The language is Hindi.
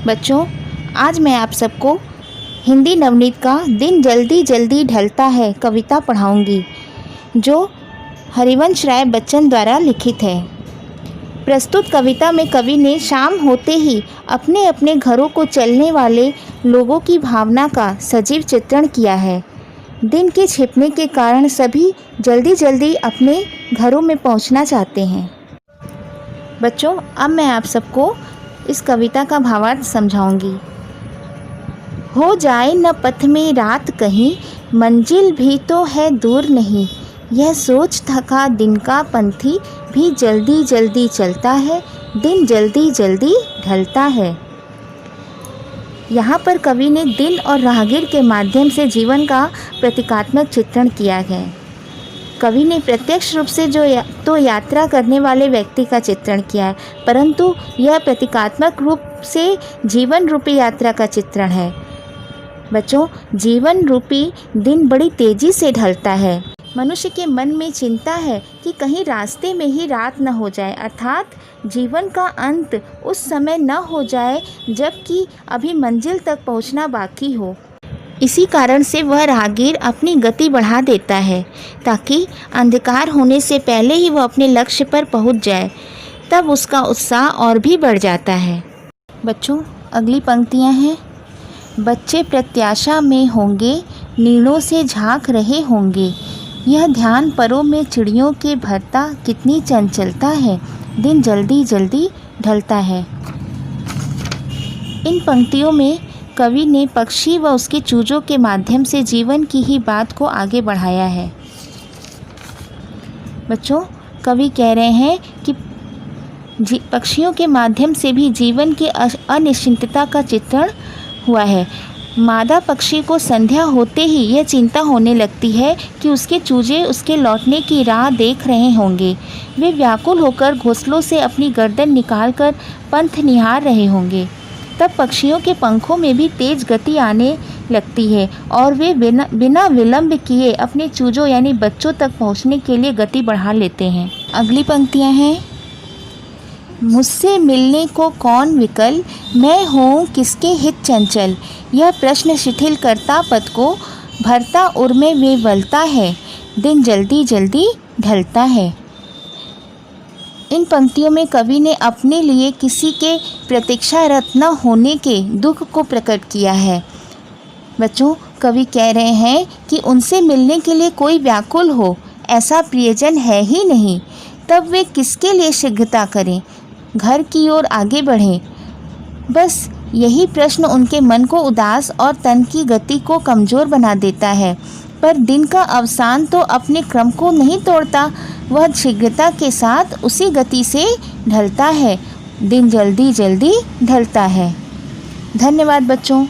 बच्चों, आज मैं आप सबको हिंदी नवनीत का दिन जल्दी जल्दी ढलता है कविता पढ़ाऊंगी, जो हरिवंश राय बच्चन द्वारा लिखित है। प्रस्तुत कविता में कवि ने शाम होते ही अपने अपने घरों को चलने वाले लोगों की भावना का सजीव चित्रण किया है। दिन के छिपने के कारण सभी जल्दी जल्दी अपने घरों में पहुंचना चाहते हैं। बच्चों, अब मैं आप सबको इस कविता का भावार्थ समझाऊंगी। हो जाए न पथ में रात कहीं, मंजिल भी तो है दूर नहीं। यह सोच थका दिन का पंथी भी जल्दी जल्दी चलता है, दिन जल्दी जल्दी ढलता है। यहाँ पर कवि ने दिन और राहगीर के माध्यम से जीवन का प्रतीकात्मक चित्रण किया है। कवि ने प्रत्यक्ष रूप से तो यात्रा करने वाले व्यक्ति का चित्रण किया है, परंतु यह प्रतीकात्मक रूप से जीवन रूपी यात्रा का चित्रण है। बच्चों, जीवन रूपी दिन बड़ी तेजी से ढलता है। मनुष्य के मन में चिंता है कि कहीं रास्ते में ही रात न हो जाए, अर्थात जीवन का अंत उस समय न हो जाए जबकि अभी मंजिल तक पहुंचना बाकी हो। इसी कारण से वह राहगीर अपनी गति बढ़ा देता है ताकि अंधकार होने से पहले ही वह अपने लक्ष्य पर पहुंच जाए। तब उसका उत्साह और भी बढ़ जाता है। बच्चों, अगली पंक्तियां हैं। बच्चे प्रत्याशा में होंगे, नीड़ों से झांक रहे होंगे। यह ध्यान परों में चिड़ियों के भरता कितनी चंचलता है, दिन जल्दी जल्दी ढलता है। इन पंक्तियों में कवि ने पक्षी व उसके चूजों के माध्यम से जीवन की ही बात को आगे बढ़ाया है। बच्चों, कवि कह रहे हैं कि पक्षियों के माध्यम से भी जीवन की अनिश्चितता का चित्रण हुआ है। मादा पक्षी को संध्या होते ही यह चिंता होने लगती है कि उसके चूजे उसके लौटने की राह देख रहे होंगे। वे व्याकुल होकर घोंसलों से अपनी गर्दन निकालकर पंथ निहार रहे होंगे। तब पक्षियों के पंखों में भी तेज गति आने लगती है और वे बिना विलंब किए अपने चूजों यानी बच्चों तक पहुंचने के लिए गति बढ़ा लेते हैं। अगली पंक्तियां हैं। मुझसे मिलने को कौन विकल, मैं हूँ किसके हित चंचल। यह प्रश्न शिथिल करता पद को भरता उर में विवलता है, दिन जल्दी जल्दी ढलता है। इन पंक्तियों में कवि ने अपने लिए किसी के प्रतीक्षारत न होने के दुख को प्रकट किया है। बच्चों, कवि कह रहे हैं कि उनसे मिलने के लिए कोई व्याकुल हो, ऐसा प्रियजन है ही नहीं। तब वे किसके लिए शीघ्रता करें, घर की ओर आगे बढ़ें। बस यही प्रश्न उनके मन को उदास और तन की गति को कमज़ोर बना देता है। पर दिन का अवसान तो अपने क्रम को नहीं तोड़ता, वह शीघ्रता के साथ उसी गति से ढलता है, दिन जल्दी जल्दी ढलता है। धन्यवाद बच्चों।